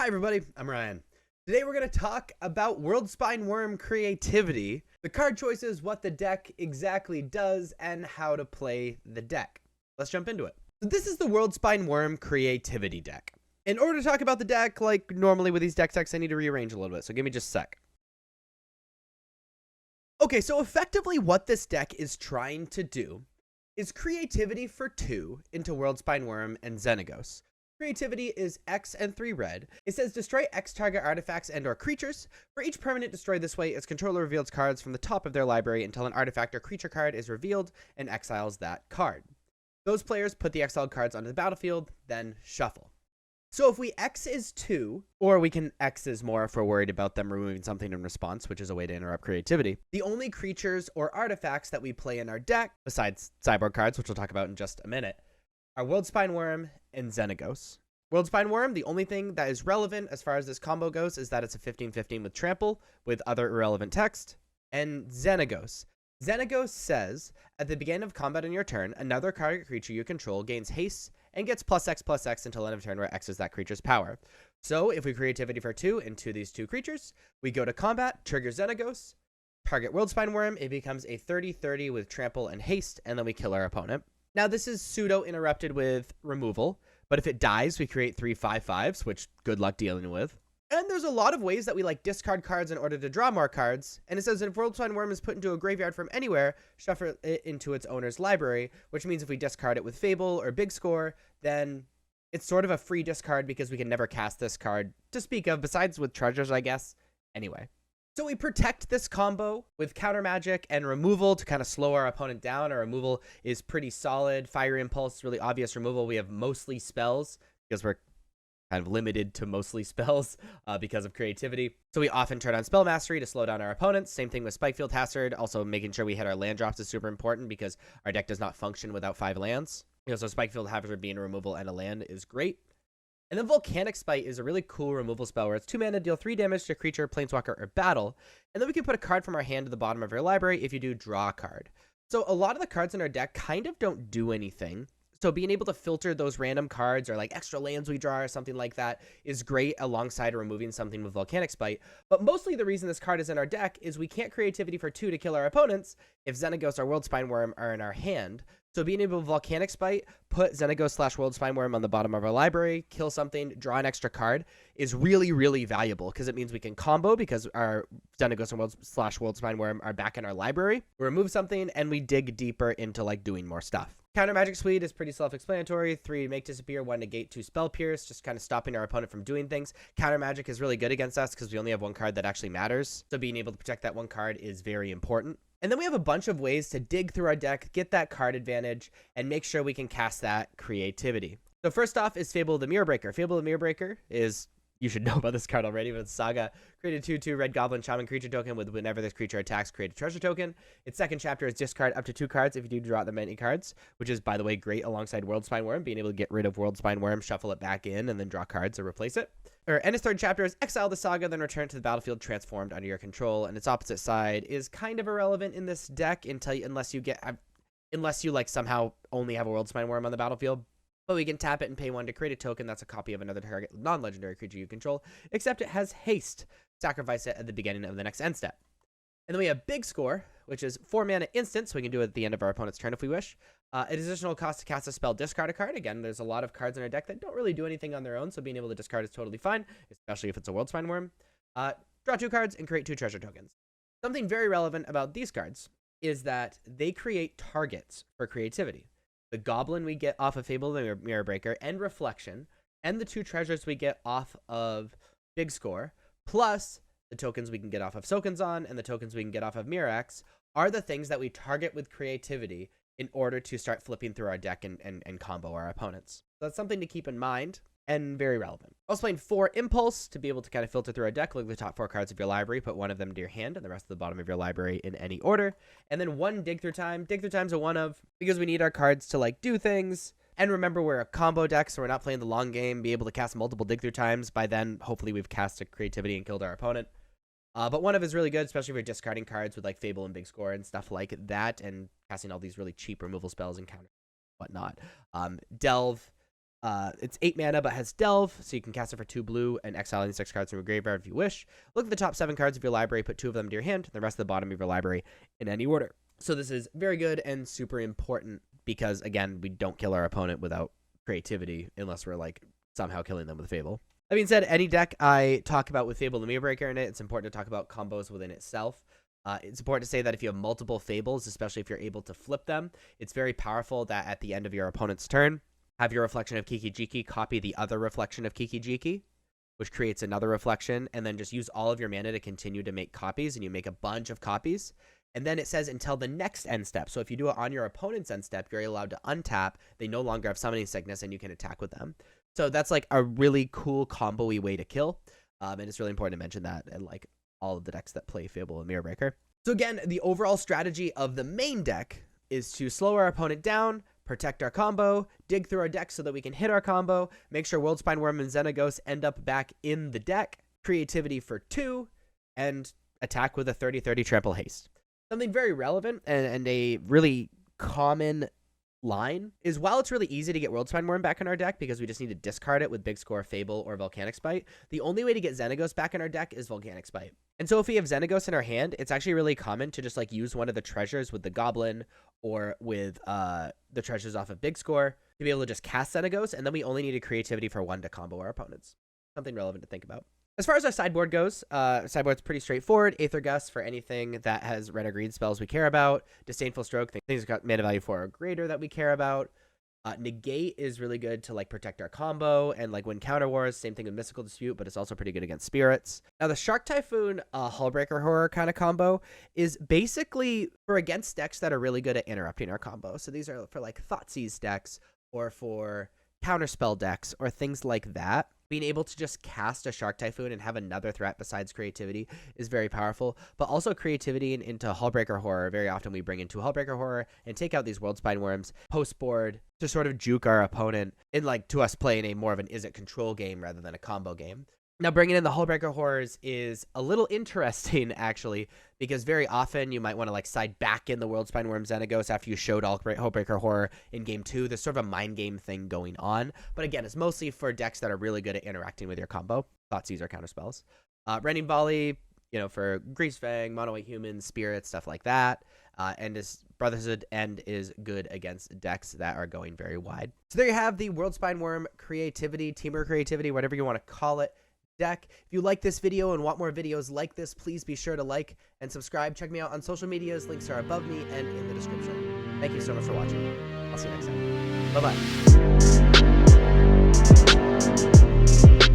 Hi everybody, I'm Ryan. Today we're going to talk about Worldspine Wurm Creativity, the card choices, what the deck exactly does, and how to play the deck. Let's jump into it. So this is the Worldspine Wurm Creativity deck. In order to talk about the deck, like normally with these deck decks, I need to rearrange a little bit, so give me just a sec. Okay, so effectively what this deck is trying to do is creativity for 2 into Worldspine Wurm and Xenagos. Creativity is X and 3 red. It says destroy X target artifacts and or creatures. For each permanent destroyed this way, its controller reveals cards from the top of their library until an artifact or creature card is revealed and exiles that card. Those players put the exiled cards onto the battlefield, then shuffle. So if we X is 2, or we can X is more if we're worried about them removing something in response, which is a way to interrupt creativity, the only creatures or artifacts that we play in our deck, besides sideboard cards, which we'll talk about in just a minute, are Worldspine Wurm and Xenagos. Worldspine Wurm, the only thing that is relevant as far as this combo goes is that it's a 15-15 with trample with other irrelevant text. And Xenagos. Xenagos says, at the beginning of combat on your turn, another target creature you control gains haste and gets +X/+X until end of turn where X is that creature's power. So if we creativity for 2 into these 2 creatures, we go to combat, trigger Xenagos, target Worldspine Wurm, it becomes a 30-30 with trample and haste, and then we kill our opponent. Now, this is pseudo-interrupted with removal, but if it dies, we create 3 5/5s, which good luck dealing with. And there's a lot of ways that we discard cards in order to draw more cards, and it says if Worldspine Wurm is put into a graveyard from anywhere, shuffle it into its owner's library, which means if we discard it with Fable or Big Score, then it's sort of a free discard because we can never cast this card to speak of, besides with treasures, I guess. Anyway. So we protect this combo with counter magic and removal to kind of slow our opponent down. Our removal is pretty solid. Fire Impulse, really obvious removal. We have mostly spells because we're kind of limited to mostly spells because of creativity. So we often turn on Spell Mastery to slow down our opponents. Same thing with Spikefield Hazard. Also making sure we hit our land drops is super important because our deck does not function without 5 lands. So Spikefield Hazard being a removal and a land is great. And then Volcanic Spite is a really cool removal spell where it's 2 mana, deal 3 damage to a creature, planeswalker, or battle. And then we can put a card from our hand to the bottom of your library. If you do, draw a card. So a lot of the cards in our deck kind of don't do anything. So being able to filter those random cards or extra lands we draw or something like that is great alongside removing something with Volcanic Spite. But mostly the reason this card is in our deck is we can't creativity for 2 to kill our opponents if Xenagos or Worldspine Wurm are in our hand. So being able to Volcanic Spite, put Xenagos/Worldspine Wurm on the bottom of our library, kill something, draw an extra card is really, really valuable because it means we can combo because our Xenagos and /Worldspine Wurm are back in our library. We remove something and we dig deeper into doing more stuff. Counter Magic Suite is pretty self-explanatory. 3 make disappear, 1 negate, 2 spell pierce, just kind of stopping our opponent from doing things. Counter Magic is really good against us because we only have 1 card that actually matters. So being able to protect that 1 card is very important. And then we have a bunch of ways to dig through our deck, get that card advantage, and make sure we can cast that creativity. So first off is Fable of the Mirrorbreaker. Fable of the Mirrorbreaker is, you should know about this card already, but it's Saga. Create a 2/2 red goblin shaman creature token with whenever this creature attacks, create a treasure token. Its second chapter is discard up to 2 cards if you do draw that many cards, which is, by the way, great alongside Worldspine Wurm, being able to get rid of Worldspine Wurm, shuffle it back in, and then draw cards or replace it. And its third chapter is exile the saga, then return it to the battlefield transformed under your control. And its opposite side is kind of irrelevant in this deck unless you somehow only have a Worldspine Wurm on the battlefield. But we can tap it and pay 1 to create a token that's a copy of another target non-legendary creature you control, except it has haste. Sacrifice it at the beginning of the next end step. And then we have Big Score, which is 4 mana instant, so we can do it at the end of our opponent's turn if we wish. An additional cost to cast a spell, discard a card. Again, there's a lot of cards in our deck that don't really do anything on their own, so being able to discard is totally fine, especially if it's a Worldspine Wurm. Draw 2 cards and create 2 treasure tokens. Something very relevant about these cards is that they create targets for creativity. The Goblin we get off of Fable of the Mirrorbreaker and Reflection, and the 2 treasures we get off of Big Score, plus the tokens we can get off of Sokenzan and the tokens we can get off of Mirax, are the things that we target with creativity in order to start flipping through our deck and combo our opponents. So that's something to keep in mind and very relevant. Also playing 4 Impulse to be able to kind of filter through our deck. Look at the top 4 cards of your library, put 1 of them to your hand and the rest of the bottom of your library in any order. And then 1 Dig Through Time. Dig Through Time's a 1 of because we need our cards to do things. And remember, we're a combo deck, so we're not playing the long game. Be able to cast multiple Dig Through Times. By then, hopefully we've cast a creativity and killed our opponent. But 1 of is really good, especially if you're discarding cards with Fable and Big Score and stuff like that, and casting all these really cheap removal spells and counter whatnot. Delve It's 8 mana, but has Delve, so you can cast it for 2 blue and exile any 6 cards from your graveyard if you wish. Look at the top 7 cards of your library, put 2 of them to your hand, and the rest of the bottom of your library in any order. So this is very good and super important because, again, we don't kill our opponent without creativity unless we're, like, somehow killing them with Fable. That being said, any deck I talk about with Fable the Mirror Breaker in it, it's important to talk about combos within itself. It's important to say that if you have multiple Fables, especially if you're able to flip them, it's very powerful that at the end of your opponent's turn, have your reflection of Kiki-Jiki copy the other reflection of Kiki-Jiki, which creates another reflection, and then just use all of your mana to continue to make copies, and you make a bunch of copies. And then it says until the next end step. So if you do it on your opponent's end step, you're allowed to untap. They no longer have summoning sickness, and you can attack with them. So that's like a really cool combo-y way to kill. And it's really important to mention that in like all of the decks that play Fable and Mirror Breaker. So again, the overall strategy of the main deck is to slow our opponent down, protect our combo, dig through our deck so that we can hit our combo, make sure Worldspine Wurm and Xenagos end up back in the deck, creativity for 2, and attack with a 30-30 trample haste. Something very relevant and a really common line is while it's really easy to get Worldspine Wurm back in our deck because we just need to discard it with Big Score, Fable, or Volcanic Spite, the only way to get Xenagos back in our deck is Volcanic Spite. And so if we have Xenagos in our hand, it's actually really common to just like use one of the treasures with the Goblin or with the treasures off of Big Score to be able to just cast Xenagos, and then we only need a creativity for 1 to combo our opponents. Something relevant to think about. As far as our sideboard goes, sideboard's pretty straightforward. Aether Gust for anything that has red or green spells we care about. Disdainful Stroke, things got mana value 4 or greater that we care about. Negate is really good to like protect our combo and like win counter wars. Same thing with Mystical Dispute, but it's also pretty good against spirits. Now the Shark Typhoon Hullbreaker Horror kind of combo is basically for against decks that are really good at interrupting our combo. So these are for like Thoughtseize decks or for counterspell decks or things like that. Being able to just cast a Shark Typhoon and have another threat besides creativity is very powerful, but also creativity into Hullbreaker Horror. Very often we bring into Hullbreaker Horror and take out these Worldspine Wurms post-board to sort of juke our opponent in like to us playing a more of an is-it control game rather than a combo game. Now, bringing in the Hullbreaker Horrors is a little interesting, actually, because very often you might want to like side back in the Worldspine Wurm Xenagos after you showed Hullbreaker Horror in game 2. There's sort of a mind game thing going on. But again, it's mostly for decks that are really good at interacting with your combo. Thoughtseize or counterspells. Rending Volley, you know, for Greasefang, Mono White Humans, Spirits, stuff like that. And is Brotherhood End is good against decks that are going very wide. So there you have the Worldspine Wurm Creativity, Temur Creativity, whatever you want to call it, deck. If you like this video and want more videos like this, please be sure to like and subscribe. Check me out on social medias. Links are above me and in the description. Thank you so much for watching. I'll see you next time. Bye-bye.